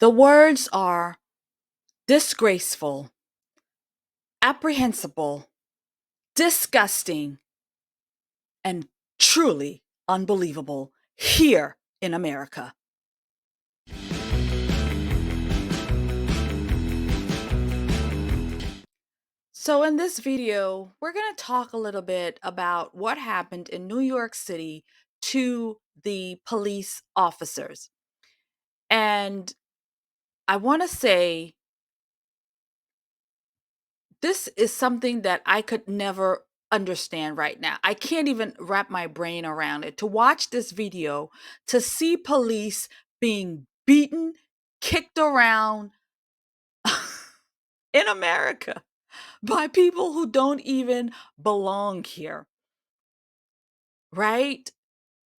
The words are disgraceful, apprehensible, disgusting, and truly unbelievable here in America. So in this video, we're going to talk a little bit about what happened in New York City to the police officers. And I want to say this is something that I could never understand right now. I can't even wrap my brain around it. To watch this video, to see police being beaten, kicked around in America by people who don't even belong here, right?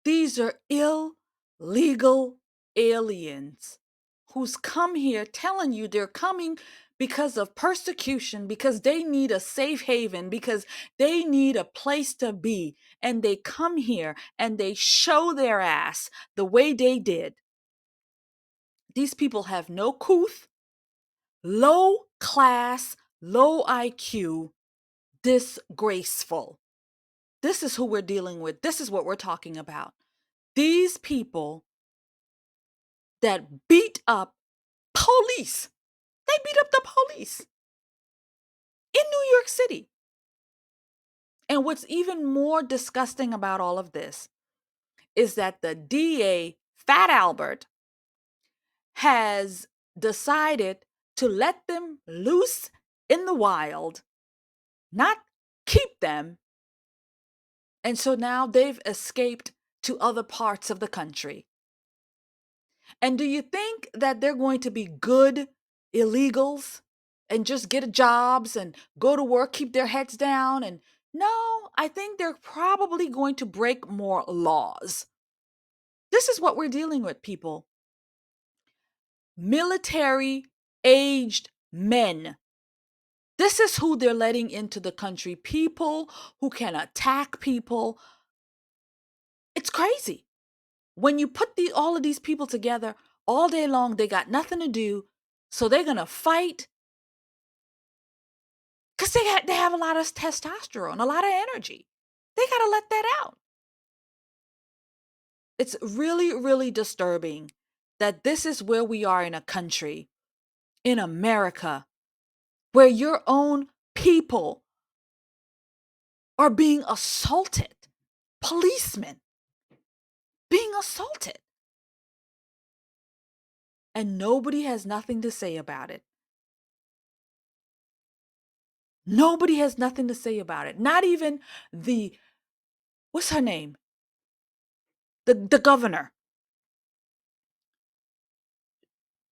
These are illegal aliens who's come here telling you they're coming because of persecution, because they need a safe haven, because they need a place to be. And they come here and they show their ass the way they did. These people have no couth, low class, low IQ, disgraceful. This is who we're dealing with. This is what we're talking about. These people that beat up police. They beat up the police in New York City. And what's even more disgusting about all of this is that the DA, Fat Albert, has decided to let them loose in the wild, not keep them. And so now they've escaped to other parts of the country. And do you think that they're going to be good illegals and just get jobs and go to work, keep their heads down? And no, I think they're probably going to break more laws. This is what we're dealing with, people. Military aged men. This is who they're letting into the country. People who can attack people. It's crazy. When you put all of these people together all day long, they got nothing to do. So they're going to fight because they have a lot of testosterone, a lot of energy. They got to let that out. It's really, really disturbing that this is where we are in a country, in America, where your own people are being assaulted. Policemen being assaulted. And nobody has nothing to say about it. Nobody has nothing to say about it. Not even what's her name? The governor.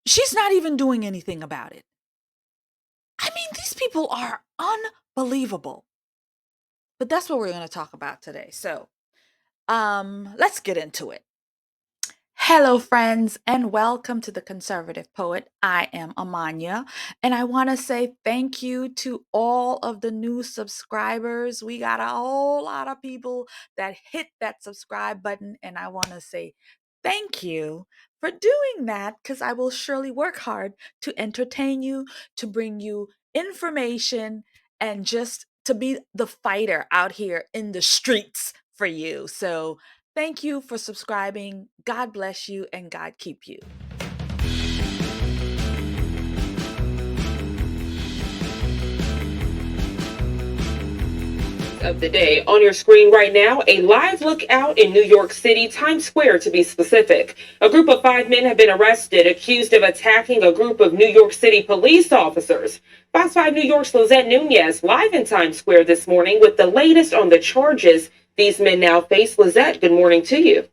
She's not even doing anything about it. I mean, these people are unbelievable. But that's what we're going to talk about today. So, let's get into it. Hello, friends, and welcome to The Conservative Poet. I am Amania, and I want to say thank you to all of the new subscribers. We got a whole lot of people that hit that subscribe button, and I want to say thank you for doing that, because I will surely work hard to entertain you, to bring you information, and just to be the fighter out here in the streets for you. So, thank you for subscribing. God bless you and God keep you. Of the day on your screen right now, a live look out in New York City, Times Square to be specific. A group of 5 men have been arrested, accused of attacking a group of New York City police officers. Fox 5 New York's Lizette Nunez live in Times Square this morning with the latest on the charges these men now face. Lizette, good morning to you.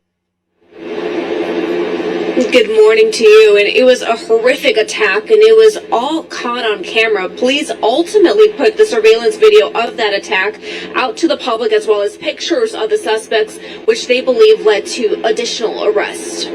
Good morning to you. And it was a horrific attack, and it was all caught on camera. Police ultimately put the surveillance video of that attack out to the public, as well as pictures of the suspects, which they believe led to additional arrests.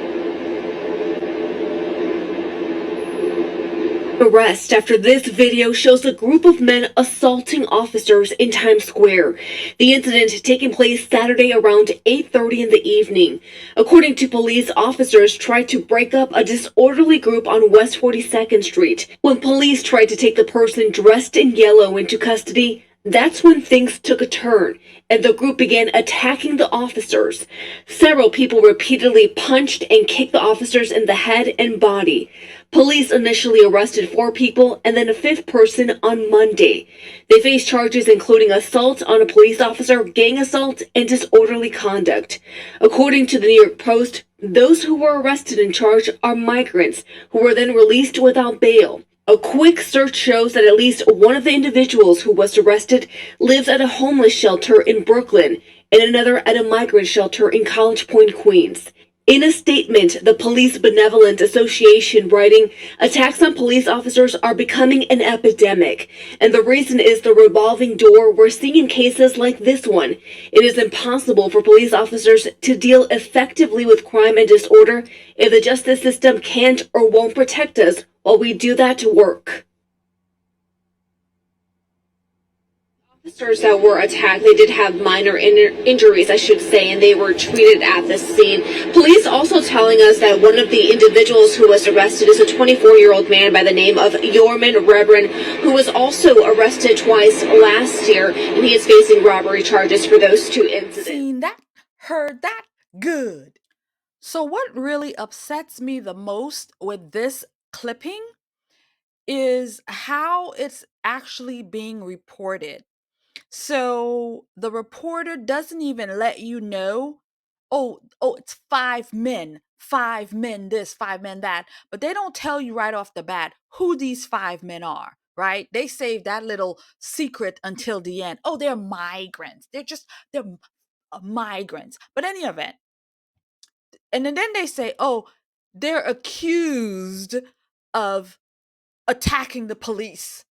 Arrest after this video shows a group of men assaulting officers in Times Square. The incident taking place Saturday around 8:30 in the evening. According to police, officers tried to break up a disorderly group on West 42nd Street. When police tried to take the person dressed in yellow into custody, that's when things took a turn, and the group began attacking the officers. Several people repeatedly punched and kicked the officers in the head and body. Police initially arrested 4 people and then a 5th person on Monday. They face charges including assault on a police officer, gang assault, and disorderly conduct. According to the New York Post, those who were arrested and charged are migrants who were then released without bail. A quick search shows that at least one of the individuals who was arrested lives at a homeless shelter in Brooklyn and another at a migrant shelter in College Point, Queens. In a statement, the Police Benevolent Association writing, attacks on police officers are becoming an epidemic, and the reason is the revolving door we're seeing in cases like this one. It is impossible for police officers to deal effectively with crime and disorder if the justice system can't or won't protect us while we do that work. Officers that were attacked, they did have minor injuries, I should say, and they were treated at the scene. Police also telling us that one of the individuals who was arrested is a 24-year-old man by the name of Yorman Reverend, who was also arrested twice last year, and he is facing robbery charges for those 2 incidents. Seen that, heard that, good. So what really upsets me the most with this clipping is how it's actually being reported. So the reporter doesn't even let you know, oh, it's 5 men, 5 men this, 5 men that, but they don't tell you right off the bat who these 5 men are, right? They save that little secret until the end. Oh, they're migrants. They're migrants. But any event, and then they say, oh, they're accused of attacking the police.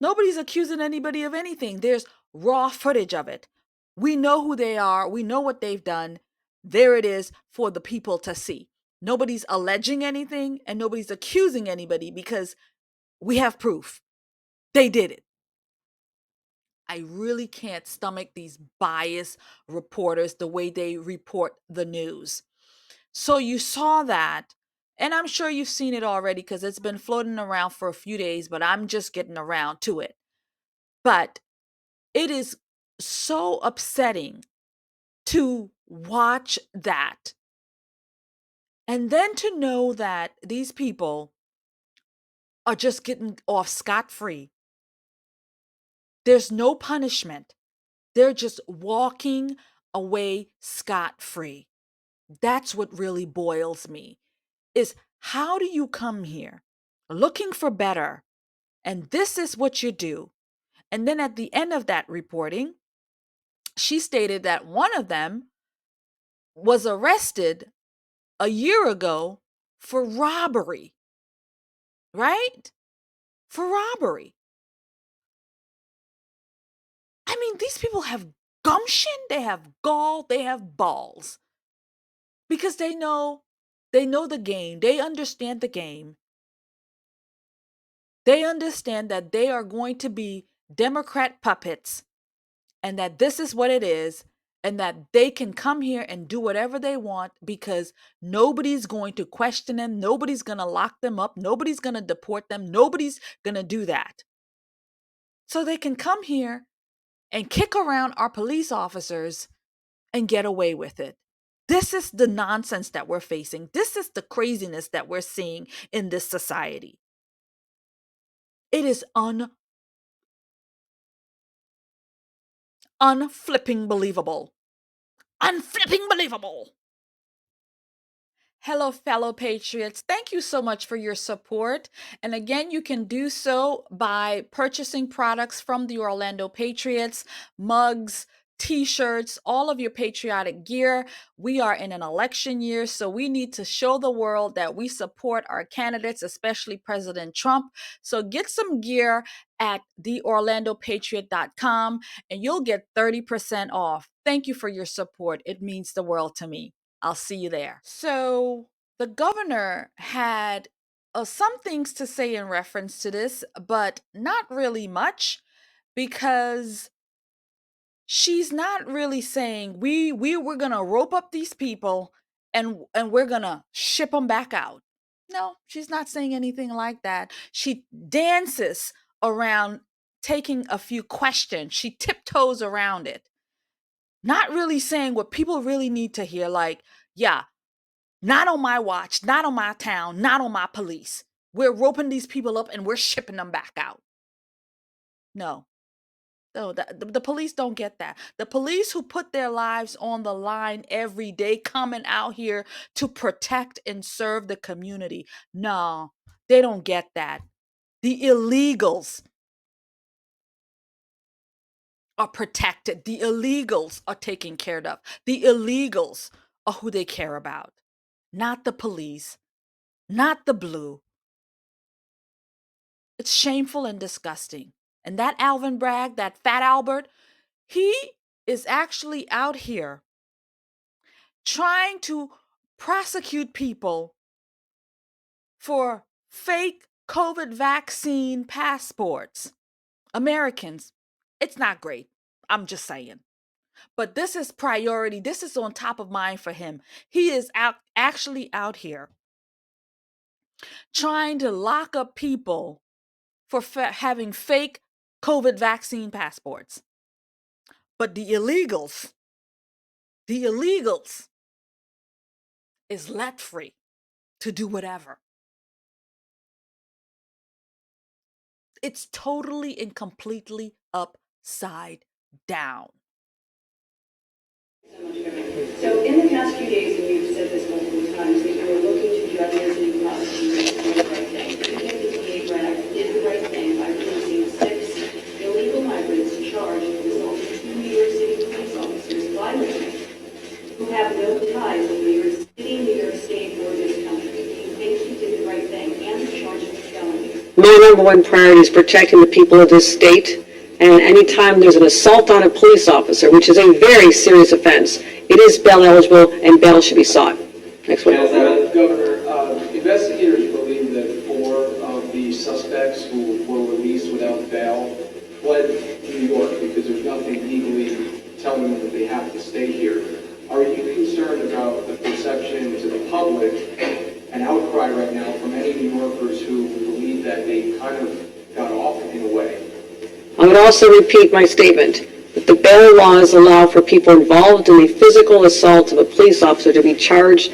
Nobody's accusing anybody of anything. There's raw footage of it. We know who they are. We know what they've done. There it is for the people to see. Nobody's alleging anything and nobody's accusing anybody because we have proof. They did it. I really can't stomach these biased reporters, the way they report the news. So you saw that, and I'm sure you've seen it already because it's been floating around for a few days, but I'm just getting around to it. But it is so upsetting to watch that. And then to know that these people are just getting off scot-free. There's no punishment. They're just walking away scot-free. That's what really boils me, is how do you come here looking for better, and this is what you do? And then at the end of that reporting, she stated that one of them was arrested a year ago for robbery, right? For robbery. I mean, these people have gumption, they have gall, they have balls. Because they know the game, they understand the game. They understand that they are going to be Democrat puppets and that this is what it is, and that they can come here and do whatever they want because nobody's going to question them. Nobody's going to lock them up. Nobody's going to deport them. Nobody's going to do that. So they can come here and kick around our police officers and get away with it. This is the nonsense that we're facing. This is the craziness that we're seeing in this society. It is unflipping believable. Unflipping believable. Hello, fellow patriots. Thank you so much for your support. And again, you can do so by purchasing products from the Orlando Patriots, mugs, t-shirts, all of your patriotic gear. We are in an election year, so we need to show the world that we support our candidates, especially President Trump. So get some gear at theorlandopatriot.com and you'll get 30% off. Thank you for your support. It means the world to me. I'll see you there. So the governor had some things to say in reference to this, but not really much, because she's not really saying we're gonna rope up these people and we're gonna ship them back out. No, she's not saying anything like that. She dances around taking a few questions. She tiptoes around it, not really saying what people really need to hear. Like, yeah, not on my watch, not on my town, not on my police. We're roping these people up and we're shipping them back out. No, no, the police don't get that. The police who put their lives on the line every day, coming out here to protect and serve the community, no, they don't get that. The illegals are protected. The illegals are taken care of. The illegals are who they care about, not the police, not the blue. It's shameful and disgusting. And that Alvin Bragg, that Fat Albert, he is actually out here trying to prosecute people for fake COVID vaccine passports. Americans, it's not great. I'm just saying. But this is priority. This is on top of mind for him. He is actually out here trying to lock up people for having fake COVID vaccine passports. But the illegals is let free to do whatever. It's totally and completely upside down. So in the past few days, and you've said this multiple times, that you are looking to judges and prosecutors to do the right thing. You think the DA Bragg did the right thing by releasing 6 illegal migrants charged with assaulting 2 New York City police officers violently, who have no ties to New York City, New York State, or this country. Do you think he did the right thing and the charge of felony? My number one priority is protecting the people of this state. And anytime there's an assault on a police officer, which is a very serious offense, it is bail eligible and bail should be sought. Next one. Governor, investigators believe that 4 of the suspects who were released without bail fled New York because there's nothing legally telling them that they have to stay here. Are you concerned about the perception to the public, an outcry right now from many New Yorkers who believe that they kind of got off in a way? I would also repeat my statement that the bail laws allow for people involved in the physical assault of a police officer to be charged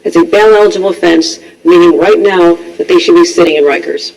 as a bail eligible offense, meaning right now that they should be sitting in Rikers.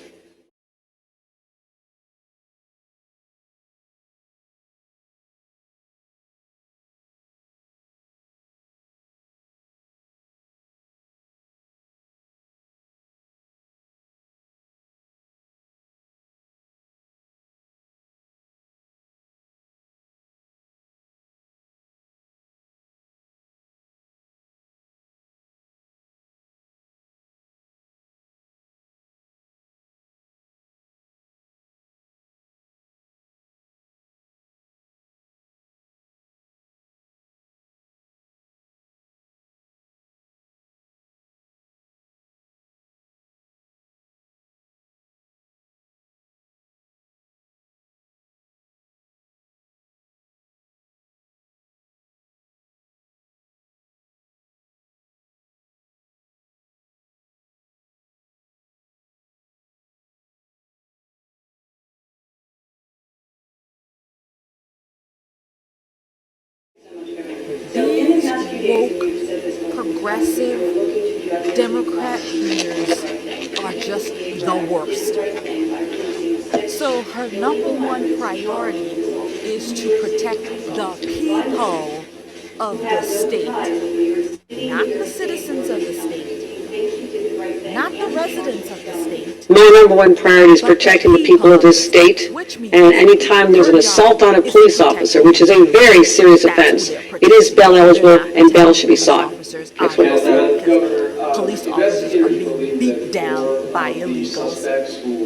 These woke, progressive Democrat leaders are just the worst. So her number one priority is to protect the people of the state, not the citizens of the state, not the residents of the state. My number one priority is protecting the people of this state. And anytime there's an assault on a police officer, which is a very serious offense, it is bail eligible and bail should be sought. Next one. Police officers are being beat down by illegals.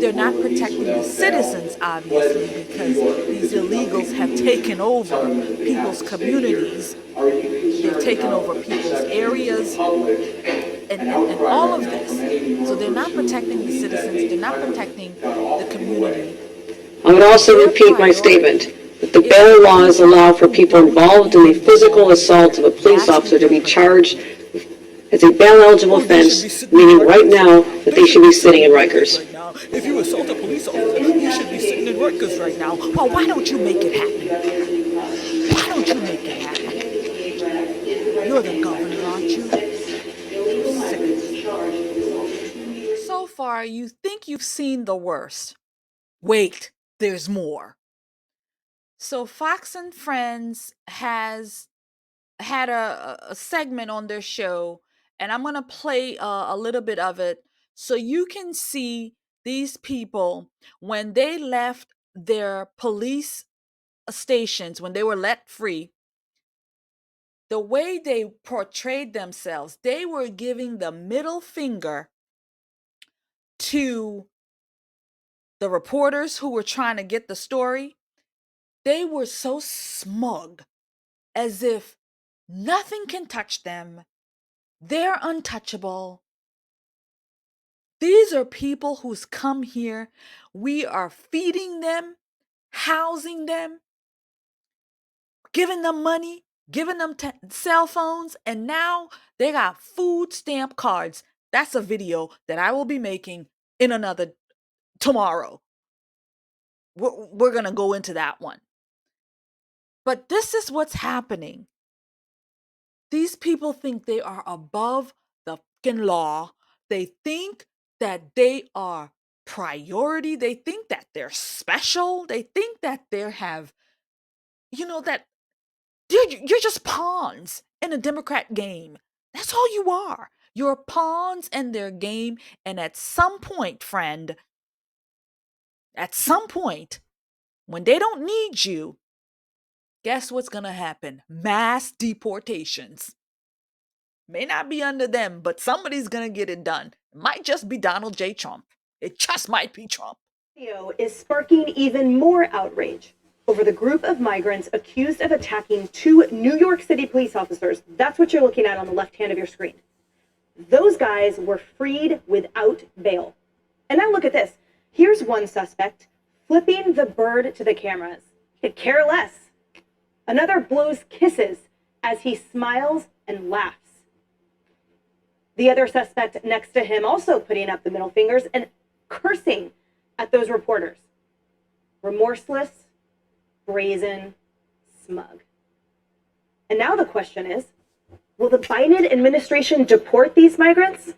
They're not protecting the citizens, obviously, because these illegals have taken over people's communities. They've taken over people's areas and all of this. So they're not protecting protecting the citizens. They're not protecting the community. I would also repeat my statement that the bail laws allow for people involved in the physical assault of a police officer to be charged as a bail-eligible offense, meaning right now that they should be sitting in Rikers. If you assault a police officer, you should be sitting in Rikers right now. Well, why don't you make it happen? Why don't you make it happen? You're the governor, aren't you? So far, you think you've seen the worst. Wait, there's more. So Fox and Friends has had a segment on their show, and I'm going to play a little bit of it so you can see these people when they left their police stations, when they were let free, the way they portrayed themselves. They were giving the middle finger to the reporters who were trying to get the story. They were so smug, as if nothing can touch them. They're untouchable. These are people who's come here. We are feeding them, housing them, giving them money, giving them cell phones, and now they got food stamp cards. That's a video that I will be making in another tomorrow. We're going to go into that one. But this is what's happening. These people think they are above the fucking law. They think that they are priority. They think that they're special. They think that they have, that you're just pawns in a Democrat game. That's all you are. You're pawns in their game. And at some point, friend, when they don't need you, guess what's going to happen? Mass deportations. May not be under them, but somebody's going to get it done. It might just be Donald J. Trump. It just might be Trump. Video is sparking even more outrage over the group of migrants accused of attacking 2 New York City police officers. That's what you're looking at on the left hand of your screen. Those guys were freed without bail. And now look at this. Here's one suspect flipping the bird to the cameras. He could care less. Another blows kisses as he smiles and laughs. The other suspect next to him also putting up the middle fingers and cursing at those reporters. Remorseless, brazen, smug. And now the question is, will the Biden administration deport these migrants?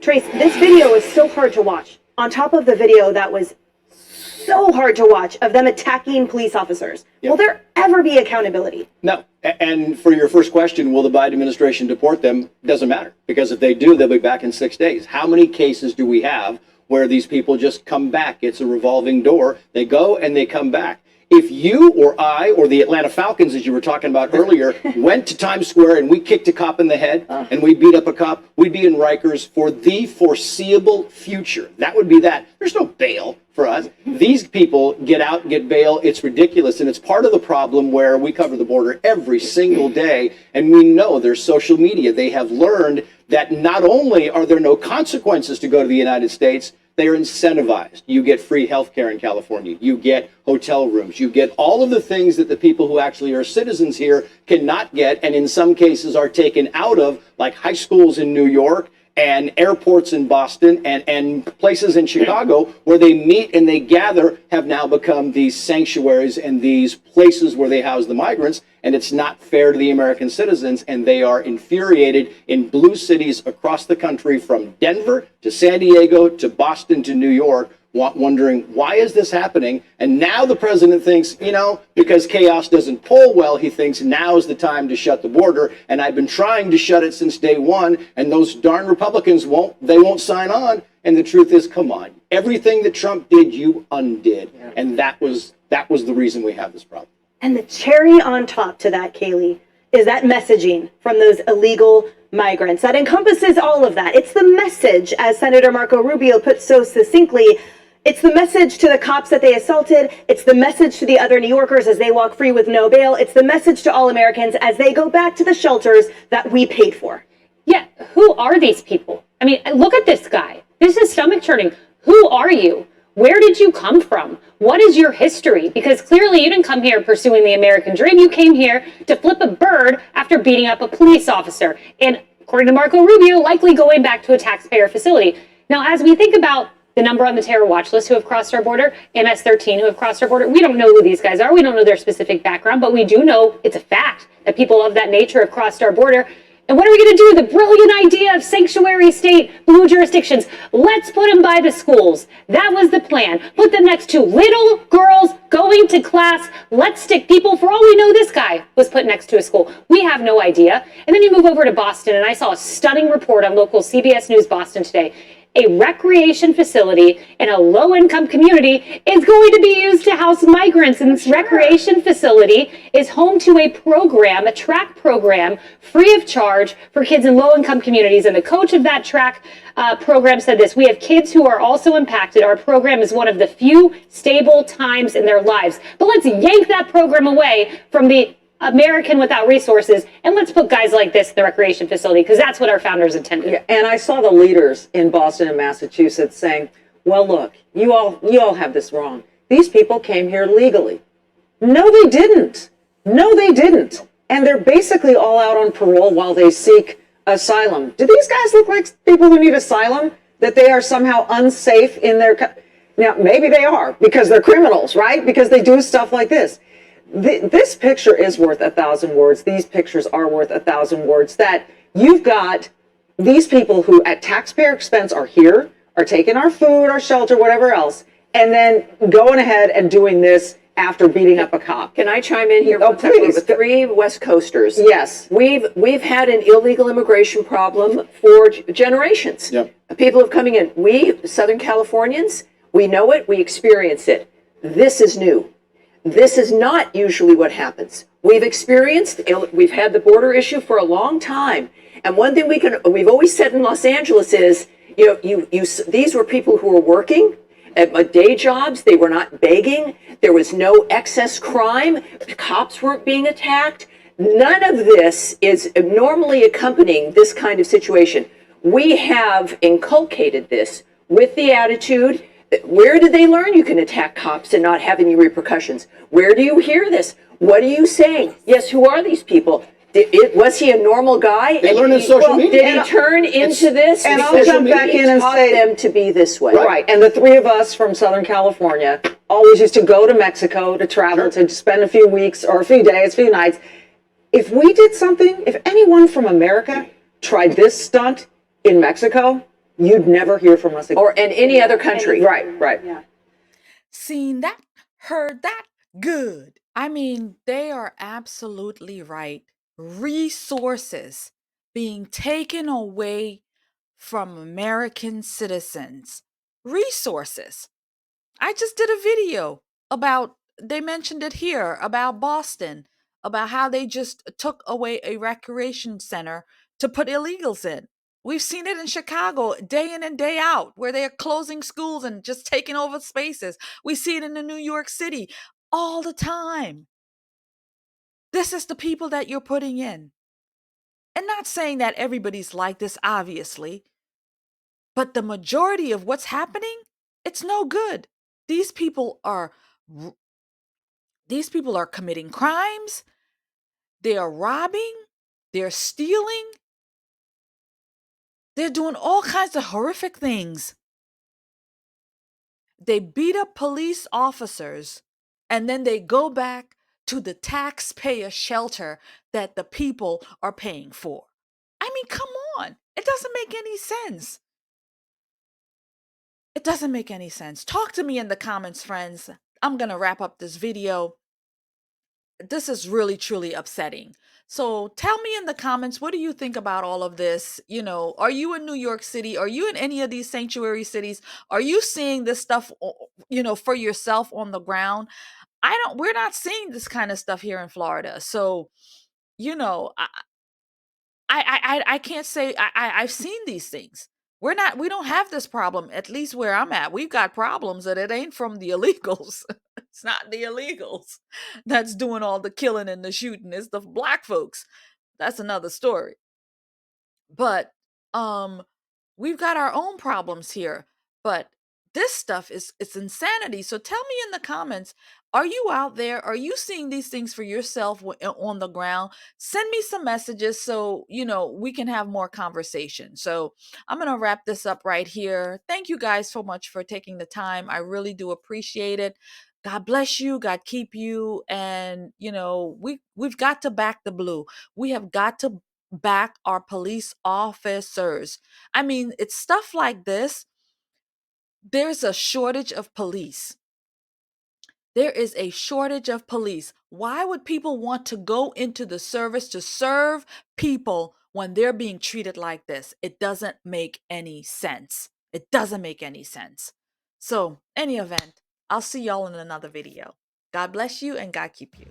Trace, this video is so hard to watch. On top of the video that was so hard to watch of them attacking police officers. Yep. Will there ever be accountability? No. And for your first question, will the Biden administration deport them? Doesn't matter, because if they do, they'll be back in 6 days. How many cases do we have where these people just come back? It's a revolving door. They go and they come back. If you or I or the Atlanta Falcons, as you were talking about earlier, went to Times Square and we kicked a cop in the head and we beat up a cop, we'd be in Rikers for the foreseeable future. That would be that. There's no bail for us. These people get out and get bail. It's ridiculous. And it's part of the problem where we cover the border every single day. And we know there's social media. They have learned that not only are there no consequences to go to the United States, they are incentivized. You get free health care in California. You get hotel rooms. You get all of the things that the people who actually are citizens here cannot get, and in some cases are taken out of, like high schools in New York and airports in Boston and places in Chicago where they meet and they gather have now become these sanctuaries and these places where they house the migrants. And it's not fair to the American citizens, and they are infuriated in blue cities across the country, from Denver to San Diego to Boston to New York, wondering, why is this happening? And now the president thinks, because chaos doesn't poll well, he thinks now is the time to shut the border. And I've been trying to shut it since day one, and those darn Republicans won't sign on. And the truth is, come on, everything that Trump did, you undid. Yeah. And that was the reason we have this problem. And the cherry on top to that, Kaylee, is that messaging from those illegal migrants that encompasses all of that. It's the message, as Senator Marco Rubio put so succinctly, it's the message to the cops that they assaulted. It's the message to the other New Yorkers as they walk free with no bail. It's the message to all Americans as they go back to the shelters that we paid for. Yeah, who are these people? I mean, look at this guy. This is stomach churning. Who are you? Where did you come from? What is your history? Because clearly you didn't come here pursuing the American dream. You came here to flip a bird after beating up a police officer. And according to Marco Rubio, likely going back to a taxpayer facility. Now, as we think about the number on the terror watch list who have crossed our border, MS-13 who have crossed our border, we don't know who these guys are. We don't know their specific background, but we do know it's a fact that people of that nature have crossed our border. And what are we going to do with the brilliant idea of sanctuary state blue jurisdictions? Let's put them by the schools. That was the plan. Put them next to little girls going to class. Let's stick people. For all we know, this guy was put next to a school. We have no idea. And then you move over to Boston, and I saw a stunning report on local CBS News Boston today. A recreation facility in a low-income community is going to be used to house migrants. And this recreation facility is home to a program, a track program, free of charge for kids in low-income communities. And the coach of that track program said this: "We have kids who are also impacted. Our program is one of the few stable times in their lives. But let's yank that program away from the American without resources, and let's put guys like this in the recreation facility, because that's what our founders intended." Yeah, and I saw the leaders in Boston and Massachusetts saying, well, look, you all have this wrong. These people came here legally. No, they didn't. No, they didn't. And they're basically all out on parole while they seek asylum. Do these guys look like people who need asylum? That they are somehow unsafe in their... Now, maybe they are, because they're criminals, right? Because they do stuff like this. This picture is worth 1,000 words. These pictures are worth 1,000 words. That you've got these people who at taxpayer expense are here, are taking our food, our shelter, whatever else, and then going ahead and doing this after beating up a cop. Can I chime in here? Oh, please. The three West Coasters. Yes. We've had an illegal immigration problem for generations. Yep. People have coming in. We, Southern Californians, we know it, we experience it. This is new. This is not usually what happens. We've had the border issue for a long time. And one thing we've always said in Los Angeles is, these were people who were working at day jobs. They were not begging. There was no excess crime. Cops weren't being attacked. None of this is normally accompanying this kind of situation. We have inculcated this with the attitude. Where did they learn you can attack cops and not have any repercussions? Where do you hear this? What are you saying? Yes, who are these people? Was he a normal guy? They learn in social media. Did he turn into this? And I'll jump back in and say them to be this way. Right. And the three of us from Southern California always used to go to Mexico to travel, to spend a few weeks or a few days, a few nights. If we did something, if anyone from America tried this stunt in Mexico, you'd never hear from us again. Or in any other country. Right. Yeah. Seen that, heard that, good. I mean, they are absolutely right. Resources being taken away from American citizens. Resources. I just did a video about, they mentioned it here, about Boston, about how they just took away a recreation center to put illegals in. We've seen it in Chicago day in and day out, where they are closing schools and just taking over spaces. We see it in New York City all the time. This is the people that you're putting in. And not saying that everybody's like this, obviously, but the majority of what's happening, it's no good. These people are committing crimes. They are robbing. They're stealing. They're doing all kinds of horrific things. They beat up police officers, and then they go back to the taxpayer shelter that the people are paying for. I mean, come on. It doesn't make any sense. It doesn't make any sense. Talk to me in the comments, friends. I'm going to wrap up this video. This is really, truly upsetting. So tell me in the comments, what do you think about all of this? You know, are you in New York City? Are you in any of these sanctuary cities? Are you seeing this stuff, you know, for yourself on the ground? We're not seeing this kind of stuff here in Florida. So, you know, I can't say I've seen these things. We don't have this problem, at least where I'm at. We've got problems that it ain't from the illegals. It's not the illegals that's doing all the killing and the shooting. It's the black folks. That's another story. But we've got our own problems here, but this stuff is it's insanity. So tell me in the comments, are you out there? Are you seeing these things for yourself on the ground? Send me some messages so, we can have more conversation. So I'm going to wrap this up right here. Thank you guys so much for taking the time. I really do appreciate it. God bless you. God keep you. And, we've got to back the blue. We have got to back our police officers. I mean, it's stuff like this. There's a shortage of police. There is a shortage of police. Why would people want to go into the service to serve people when they're being treated like this? It doesn't make any sense. It doesn't make any sense. So, any event, I'll see y'all in another video. God bless you and God keep you.